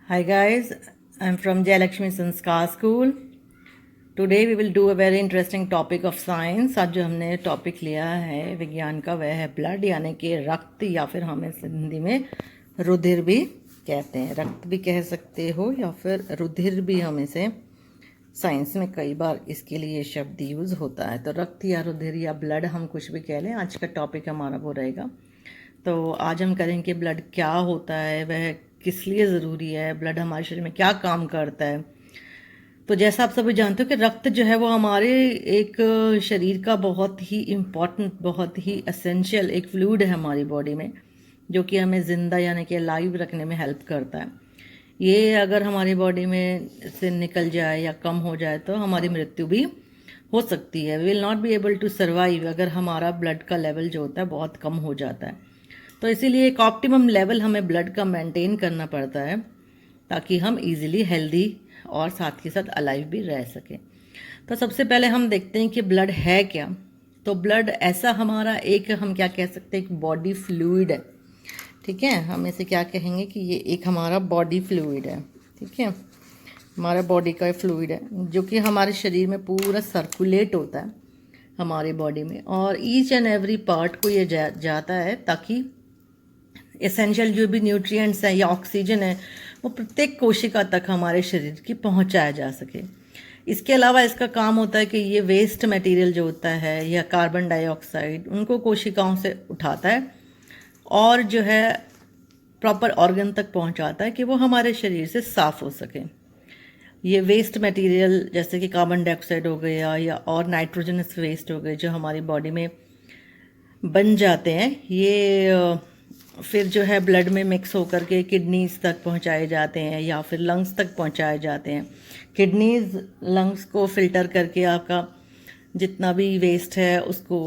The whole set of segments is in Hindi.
Hi guys, I'm from Jayalakshmi Sanskar School. Today we will do a very interesting topic of science. आज जो हमने टॉपिक लिया है विज्ञान का वह है ब्लड, यानी कि रक्त, या फिर हम इसे हिंदी में रुधिर भी कहते हैं। रक्त भी कह सकते हो या फिर रुधिर भी, हम इसे साइंस में कई बार इसके लिए शब्द यूज़ होता है। तो रक्त या रुधिर या ब्लड हम कुछ भी कह लें, आज का टॉपिक हमारा वो रहेगा। तो आज हम करेंगे कि ब्लड क्या होता है, वह किस लिए ज़रूरी है, ब्लड हमारे शरीर में क्या काम करता है। तो जैसा आप सभी जानते हो कि रक्त जो है वो हमारे एक शरीर का बहुत ही इम्पॉर्टेंट, बहुत ही एसेंशियल एक फ्लूइड है हमारी बॉडी में, जो कि हमें ज़िंदा यानी कि लाइव रखने में हेल्प करता है। ये अगर हमारी बॉडी में से निकल जाए या कम हो जाए तो हमारी मृत्यु भी हो सकती है। We will not be able to survive अगर हमारा ब्लड का लेवल जो होता है बहुत कम हो जाता है। तो इसीलिए एक ऑप्टिमम लेवल हमें ब्लड का मेंटेन करना पड़ता है, ताकि हम इजीली हेल्दी और साथ के साथ अलाइव भी रह सकें। तो सबसे पहले हम देखते हैं कि ब्लड है क्या। तो ब्लड ऐसा हमारा एक, हम क्या कह सकते हैं, एक बॉडी फ्लूइड है। ठीक है, हम इसे क्या कहेंगे कि ये एक हमारा बॉडी फ्लूइड है। ठीक है, हमारा बॉडी का फ्लूइड है जो कि हमारे शरीर में पूरा सर्कुलेट होता है हमारी बॉडी में, और ईच एंड एवरी पार्ट को ये जाता है, ताकि एसेंशियल जो भी न्यूट्रिएंट्स हैं या ऑक्सीजन है वो प्रत्येक कोशिका तक हमारे शरीर की पहुंचाया जा सके। इसके अलावा इसका काम होता है कि ये वेस्ट मटेरियल जो होता है या कार्बन डाइऑक्साइड, उनको कोशिकाओं से उठाता है और जो है प्रॉपर ऑर्गन तक पहुंचाता है कि वो हमारे शरीर से साफ़ हो सके। ये वेस्ट मटेरियल जैसे कि कार्बन डाइऑक्साइड हो गया या और नाइट्रोजनस वेस्ट हो गए जो हमारी बॉडी में बन जाते हैं, ये फिर जो है ब्लड में मिक्स होकर के किडनीज तक पहुंचाए जाते हैं या फिर लंग्स तक पहुंचाए जाते हैं। किडनीज लंग्स को फिल्टर करके आपका जितना भी वेस्ट है उसको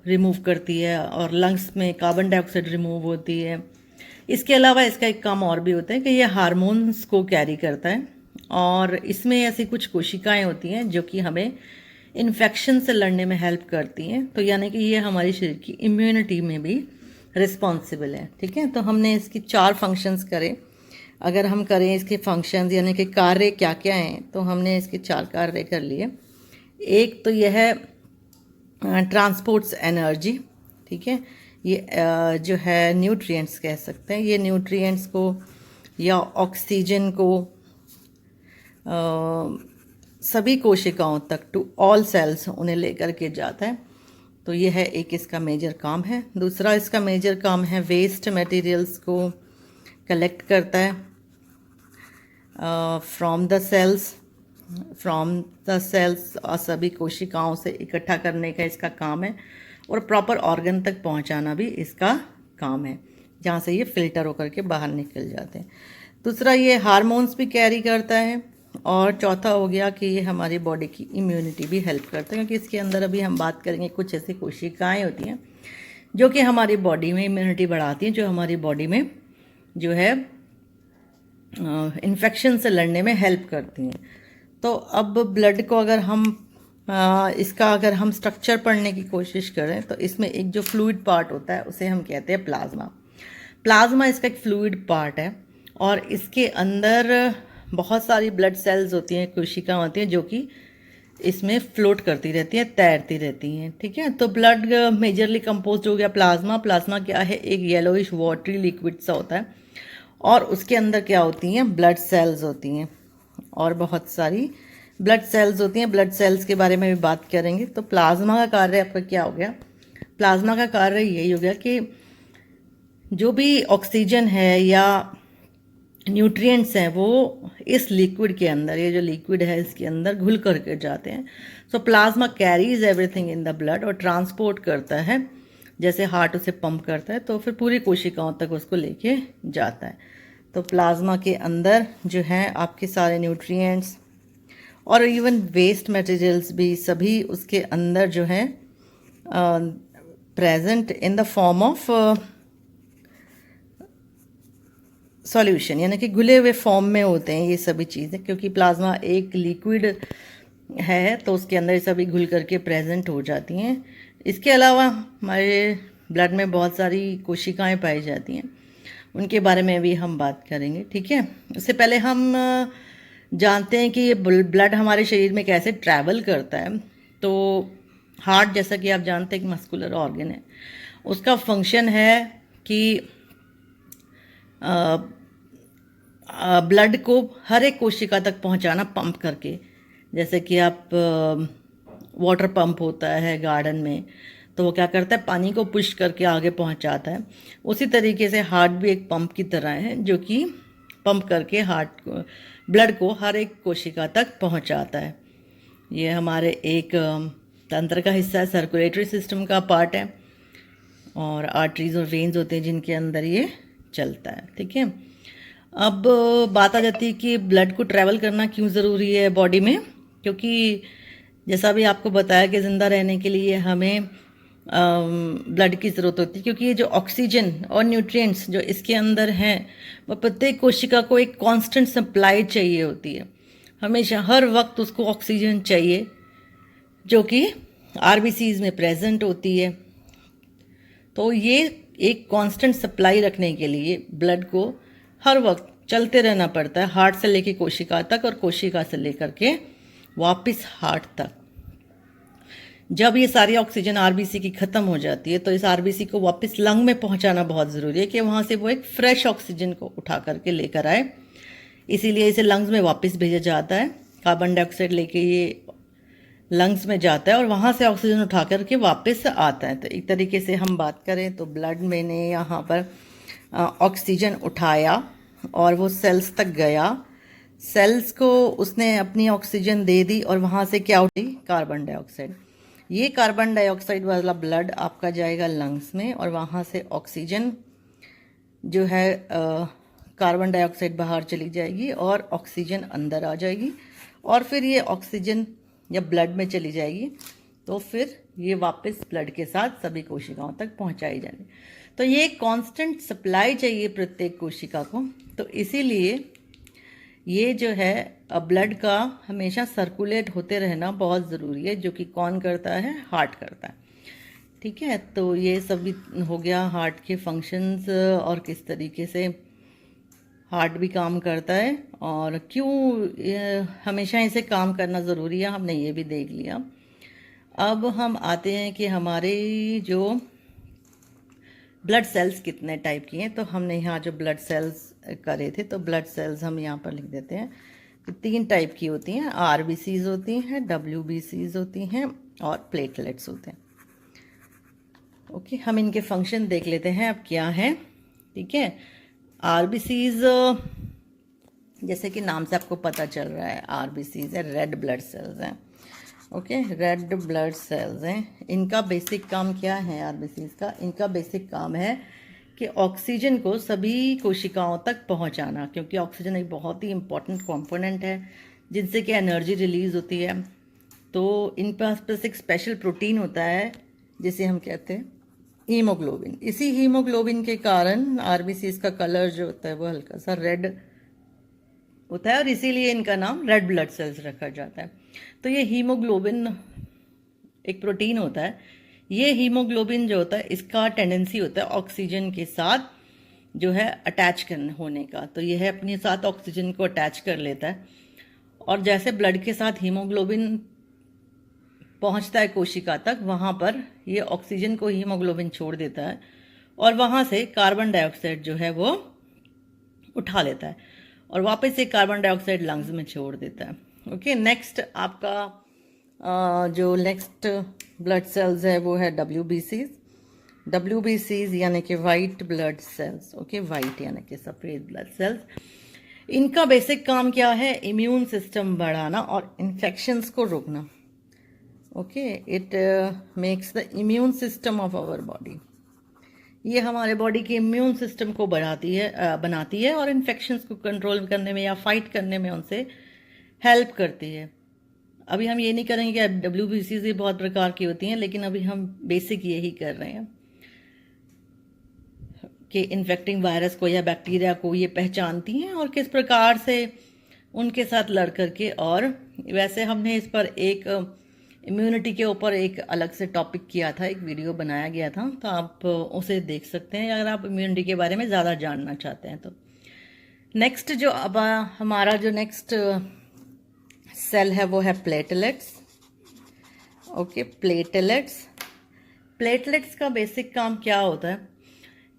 रिमूव करती है और लंग्स में कार्बन डाइऑक्साइड रिमूव होती है। इसके अलावा इसका एक काम और भी होता है कि ये हार्मोन्स को कैरी करता है, और इसमें ऐसी कुछ कोशिकाएं होती हैं जो कि हमें इन्फेक्शन से लड़ने में हेल्प करती हैं। तो यानी कि ये हमारी शरीर की इम्यूनिटी में भी रिस्पॉन्सिबल है। ठीक है, तो हमने इसकी 4 फंक्शंस करे। अगर हम करें इसके फंक्शंस यानी कि कार्य क्या क्या हैं, तो हमने इसके 4 कार्य कर लिए। एक तो यह है ट्रांसपोर्ट्स एनर्जी। ठीक है, ये जो है न्यूट्रिएंट्स कह सकते हैं, ये न्यूट्रिएंट्स को या ऑक्सीजन को सभी कोशिकाओं तक, टू ऑल सेल्स, उन्हें लेकर के जाता है। तो ये है एक इसका मेजर काम है। दूसरा इसका मेजर काम है वेस्ट मटेरियल्स को कलेक्ट करता है फ्रॉम द सेल्स और सभी कोशिकाओं से इकट्ठा करने का इसका काम है, और प्रॉपर ऑर्गन तक पहुंचाना भी इसका काम है, जहाँ से ये फिल्टर होकर के बाहर निकल जाते हैं। दूसरा ये हार्मोन्स भी कैरी करता है, और चौथा हो गया कि ये हमारी बॉडी की इम्यूनिटी भी हेल्प करता है, क्योंकि इसके अंदर अभी हम बात करेंगे कुछ ऐसी कोशिकाएं होती हैं जो कि हमारी बॉडी में इम्यूनिटी बढ़ाती हैं, जो हमारी बॉडी में जो है इन्फेक्शन से लड़ने में हेल्प करती हैं। तो अब ब्लड को अगर हम इसका अगर हम स्ट्रक्चर पढ़ने की कोशिश करें, तो इसमें एक जो फ्लूइड पार्ट होता है उसे हम कहते हैं प्लाज्मा। प्लाज्मा इसका एक फ्लूइड पार्ट है, और इसके अंदर बहुत सारी ब्लड सेल्स होती हैं, कोशिका होती हैं, जो कि इसमें फ्लोट करती रहती हैं, तैरती रहती हैं। ठीक है, तो ब्लड मेजरली कंपोज हो गया प्लाज्मा। प्लाज्मा क्या है, एक येलोइश वाटरी लिक्विड सा होता है, और उसके अंदर क्या होती हैं, ब्लड सेल्स होती हैं, और बहुत सारी ब्लड सेल्स होती हैं। ब्लड सेल्स के बारे में भी बात करेंगे। तो प्लाज्मा का कार्य आपका क्या हो गया, प्लाज्मा का कार्य यही हो गया कि जो भी ऑक्सीजन है या न्यूट्रिएंट्स हैं वो इस लिक्विड के अंदर, ये जो लिक्विड है इसके अंदर घुल करके जाते हैं। सो plasma carries everything in the blood और ट्रांसपोर्ट करता है, जैसे हार्ट उसे पंप करता है, तो फिर पूरी कोशिकाओं तक उसको लेके जाता है। तो प्लाज्मा के अंदर जो है आपके सारे न्यूट्रिएंट्स और इवन वेस्ट मटेरियल्स भी सभी उसके अंदर जो है present in the form of solution, यानी कि घुले हुए फॉर्म में होते हैं ये सभी चीज़ें, क्योंकि प्लाज्मा एक लिक्विड है तो उसके अंदर ये सभी घुल करके प्रेजेंट हो जाती हैं। इसके अलावा हमारे ब्लड में बहुत सारी कोशिकाएं पाई जाती हैं, उनके बारे में भी हम बात करेंगे, ठीक है। उससे पहले हम जानते हैं कि ये ब्लड हमारे शरीर में कैसे ट्रैवल करता है। तो हार्ट, जैसा कि आप जानते हैं कि मस्कुलर ऑर्गन है, उसका फंक्शन है कि ब्लड को हर एक कोशिका तक पहुंचाना पंप करके। जैसे कि आप वाटर पंप होता है गार्डन में, तो वो क्या करता है, पानी को पुश करके आगे पहुंचाता है। उसी तरीके से हार्ट भी एक पंप की तरह है, जो कि पंप करके हार्ट को, ब्लड को हर एक कोशिका तक पहुंचाता है। ये हमारे एक तंत्र का हिस्सा है, सर्कुलेटरी सिस्टम का पार्ट है, और आर्टरीज और वेन्स होते हैं जिनके अंदर ये चलता है, ठीक है। अब बात आ जाती है कि ब्लड को ट्रैवल करना क्यों ज़रूरी है बॉडी में। क्योंकि जैसा भी आपको बताया कि ज़िंदा रहने के लिए हमें ब्लड की ज़रूरत होती है, क्योंकि ये जो ऑक्सीजन और न्यूट्रिएंट्स जो इसके अंदर हैं, वह प्रत्येक कोशिका को एक कांस्टेंट सप्लाई चाहिए होती है। हमेशा हर वक्त उसको ऑक्सीजन चाहिए, जो कि आरबीसीज में प्रेजेंट होती है। तो ये एक कांस्टेंट सप्लाई रखने के लिए ब्लड को हर वक्त चलते रहना पड़ता है, हार्ट से लेकर कोशिका तक और कोशिका से लेकर के वापस हार्ट तक। जब ये सारी ऑक्सीजन आरबीसी की ख़त्म हो जाती है, तो इस आरबीसी को वापस लंग में पहुंचाना बहुत ज़रूरी है कि वहाँ से वो एक फ्रेश ऑक्सीजन को उठा करके लेकर आए। इसीलिए इसे लंग्स में वापस भेजा जाता है। कार्बन डाइऑक्साइड लेके ये लंग्स में जाता है और वहाँ से ऑक्सीजन उठा करके वापस आता है। तो एक तरीके से हम बात करें तो ब्लड में ने यहाँ पर ऑक्सीजन उठाया और वो सेल्स तक गया, सेल्स को उसने अपनी ऑक्सीजन दे दी और वहाँ से क्या उठी, कार्बन डाइऑक्साइड। ये कार्बन डाइऑक्साइड वाला ब्लड आपका जाएगा लंग्स में, और वहाँ से ऑक्सीजन जो है कार्बन डाइऑक्साइड बाहर चली जाएगी और ऑक्सीजन अंदर आ जाएगी, और फिर ये ऑक्सीजन जब ब्लड में चली जाएगी तो फिर ये वापस ब्लड के साथ सभी कोशिकाओं तक पहुंचाई जाएगी। तो ये कांस्टेंट सप्लाई चाहिए प्रत्येक कोशिका को। तो इसीलिए ये जो है ब्लड का हमेशा सर्कुलेट होते रहना बहुत ज़रूरी है, जो कि कौन करता है, हार्ट करता है, ठीक है। तो ये सभी हो गया हार्ट के फंक्शंस और किस तरीके से हार्ट भी काम करता है और क्यों हमेशा इसे काम करना ज़रूरी है, हमने ये भी देख लिया। अब हम आते हैं कि हमारे जो ब्लड सेल्स कितने टाइप की हैं। तो हमने यहाँ जो ब्लड सेल्स करे थे, तो ब्लड सेल्स हम यहाँ पर लिख देते हैं कि 3 टाइप की होती हैं, आरबीसीज होती हैं, डब्ल्यूबीसीज होती हैं और प्लेटलेट्स होते हैं। ओके, हम इनके फंक्शन देख लेते हैं अब क्या है, ठीक है। आरबीसीज, जैसे कि नाम से आपको पता चल रहा है, आरबीसीज है, रेड ब्लड सेल्स हैं। ओके, रेड ब्लड सेल्स हैं। इनका बेसिक काम क्या है आरबीसीज का? इनका बेसिक काम है कि ऑक्सीजन को सभी कोशिकाओं तक पहुंचाना, क्योंकि ऑक्सीजन एक बहुत ही इंपॉर्टेंट कंपोनेंट है जिनसे कि एनर्जी रिलीज होती है। तो इन पास एक स्पेशल प्रोटीन होता है जिसे हम कहते हैं हीमोग्लोबिन। इसी हीमोग्लोबिन के कारण आरबीसीज का कलर जो होता है वो हल्का सा रेड होता है, और इसीलिए इनका नाम रेड ब्लड सेल्स रखा जाता है। तो ये हीमोग्लोबिन एक प्रोटीन होता है। ये हीमोग्लोबिन जो होता है, इसका टेंडेंसी होता है ऑक्सीजन के साथ जो है अटैच करने होने का। तो ये है अपने साथ ऑक्सीजन को अटैच कर लेता है, और जैसे ब्लड के साथ हीमोग्लोबिन पहुंचता है कोशिका तक, वहाँ पर ये ऑक्सीजन को हीमोग्लोबिन छोड़ देता है और वहाँ से कार्बन डाइऑक्साइड जो है वो उठा लेता है और वापस से कार्बन डाइऑक्साइड लंग्स में छोड़ देता है। ओके, नेक्स्ट आपका जो नेक्स्ट ब्लड सेल्स है वो है डब्ल्यूबीसीज। डब्ल्यूबीसीज यानी कि white blood cells. Okay, white यानी कि सफ़ेद ब्लड सेल्स। इनका बेसिक काम क्या है? इम्यून सिस्टम बढ़ाना और इन्फेक्शंस को रोकना। Okay, it makes the immune system of our body. ये हमारे बॉडी के इम्यून सिस्टम को बनाती है और इन्फेक्शंस को कंट्रोल करने में या फाइट करने में उनसे हेल्प करती है। अभी हम ये नहीं करेंगे कि डब्ल्यूबीसीज भी बहुत प्रकार की होती हैं, लेकिन अभी हम बेसिक यही कर रहे हैं कि इन्फेक्टिंग वायरस को या बैक्टीरिया को ये पहचानती हैं और किस प्रकार से उनके साथ लड़ करके। और वैसे हमने इस पर एक इम्यूनिटी के ऊपर एक अलग से टॉपिक किया था, एक वीडियो बनाया गया था, तो आप उसे देख सकते हैं अगर आप इम्यूनिटी के बारे में ज़्यादा जानना चाहते हैं तो। नेक्स्ट जो अब हमारा जो नेक्स्ट सेल है वो है प्लेटलेट्स। ओके, प्लेटलेट्स का बेसिक काम क्या होता है?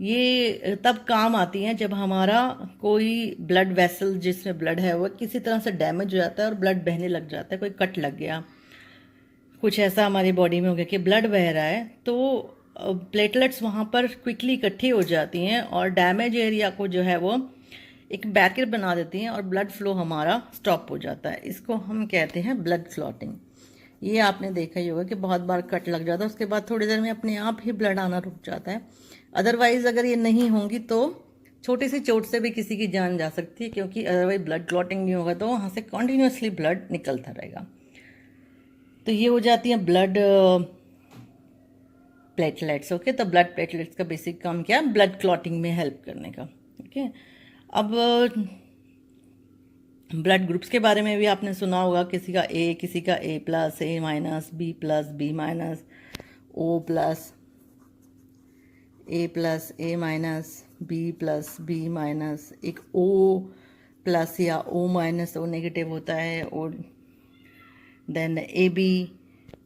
ये तब काम आती हैं जब हमारा कोई ब्लड वेसल जिसमें ब्लड है वो किसी तरह से डैमेज हो जाता है और ब्लड बहने लग जाता है, कोई कट लग गया, कुछ ऐसा हमारी बॉडी में हो गया कि ब्लड बह रहा है, तो प्लेटलेट्स वहाँ पर क्विकली इकट्ठी हो जाती हैं और डैमेज एरिया को जो है वो एक बैरियर बना देती हैं और ब्लड फ्लो हमारा स्टॉप हो जाता है। इसको हम कहते हैं ब्लड क्लॉटिंग। ये आपने देखा ही होगा कि बहुत बार कट लग जाता है, उसके बाद थोड़ी देर में अपने आप ही ब्लड आना रुक जाता है। अदरवाइज अगर ये नहीं होंगी तो छोटी सी चोट से भी किसी की जान जा सकती है, क्योंकि अदरवाइज ब्लड क्लॉटिंग नहीं होगा तो वहाँ से कॉन्टीन्यूसली ब्लड निकलता रहेगा। तो ये हो जाती हैं ब्लड प्लेटलेट्स। ओके, तो ब्लड प्लेटलेट्स का बेसिक काम क्या है? ब्लड क्लॉटिंग में हेल्प करने का। ओके, अब ब्लड ग्रुप्स के बारे में भी आपने सुना होगा, किसी का ए, किसी का A plus, A minus, B plus, B minus, O plus, A plus, A minus, B plus, B minus, एक ओ प्लस या ओ माइनस, ओ नेगेटिव होता है, और देन ए बी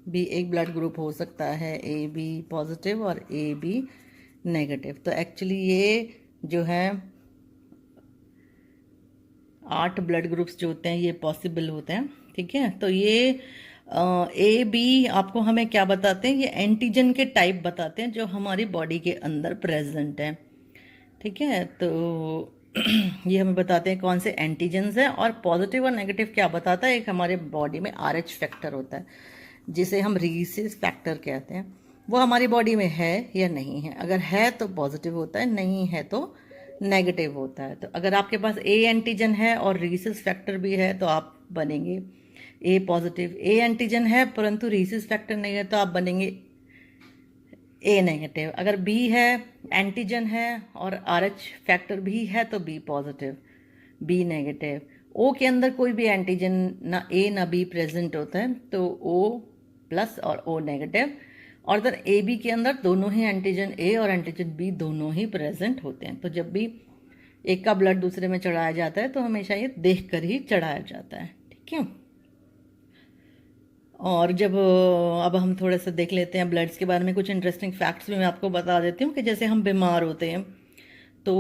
भी एक ब्लड ग्रुप हो सकता है, ए बी पॉजिटिव और ए बी नेगेटिव। तो एक्चुअली ये जो है 8 ब्लड ग्रुप्स जो होते हैं ये पॉसिबल होते हैं। ठीक है, तो ये ए बी आपको हमें क्या बताते हैं? ये एंटीजन के टाइप बताते हैं जो हमारी बॉडी के अंदर प्रेजेंट है। ठीक है, तो ये हमें बताते हैं कौन से एंटीजन्स हैं। और पॉजिटिव और नेगेटिव क्या बताता है? एक हमारे बॉडी में RH फैक्टर होता है जिसे हम रीसिस फैक्टर कहते हैं, वो हमारी बॉडी में है या नहीं है। अगर है तो पॉजिटिव होता है, नहीं है तो नेगेटिव होता है। तो अगर आपके पास ए एंटीजन है और रीसिस फैक्टर भी है तो आप बनेंगे ए पॉजिटिव। ए एंटीजन है परंतु रीसिस फैक्टर नहीं है तो आप बनेंगे ए नेगेटिव। अगर बी है, एंटीजन है और RH फैक्टर भी है तो बी पॉजिटिव, बी नेगेटिव। ओ के अंदर कोई भी एंटीजन ना ए ना बी प्रेजेंट होता है तो ओ प्लस और ओ नेगेटिव। और इधर ए बी के अंदर दोनों ही एंटीजन ए और एंटीजन बी दोनों ही प्रेजेंट होते हैं। तो जब भी एक का ब्लड दूसरे में चढ़ाया जाता है तो हमेशा ये देख कर ही चढ़ाया जाता है। ठीक है, और जब अब हम थोड़ा सा देख लेते हैं ब्लड्स के बारे में, कुछ इंटरेस्टिंग फैक्ट्स भी मैं आपको बता देती हूँ कि जैसे हम बीमार होते हैं तो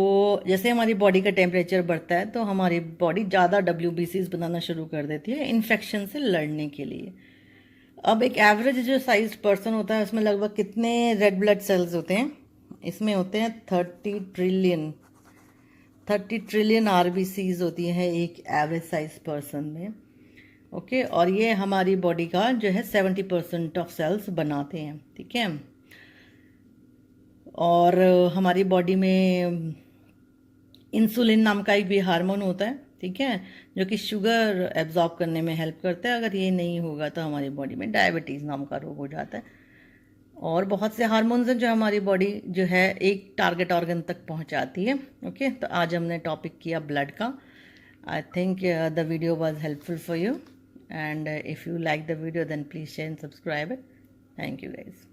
जैसे हमारी बॉडी का टेम्परेचर बढ़ता है तो हमारी बॉडी ज़्यादा WBCs बनाना शुरू कर देती है इन्फेक्शन से लड़ने के लिए। अब एक एवरेज जो साइज पर्सन होता है उसमें लगभग कितने रेड ब्लड सेल्स होते हैं? इसमें होते हैं 30 ट्रिलियन RBCs होती है एक एवरेज साइज पर्सन में। ओके, और ये हमारी बॉडी का जो है 70% ऑफ सेल्स बनाते हैं। ठीक है, और हमारी बॉडी में इंसुलिन नाम का एक भी हार्मोन होता है। ठीक है, जो कि शुगर एब्जॉर्ब करने में हेल्प करता है। अगर ये नहीं होगा तो हमारी बॉडी में डायबिटीज़ नाम का रोग हो जाता है। और बहुत से हार्मोन्स हैं जो हमारी बॉडी जो है एक टारगेट ऑर्गन तक पहुंचाती है। ओके, तो आज हमने टॉपिक किया ब्लड का। I think the video was helpful for you, and if you like the video then please share and subscribe it. Thank you guys.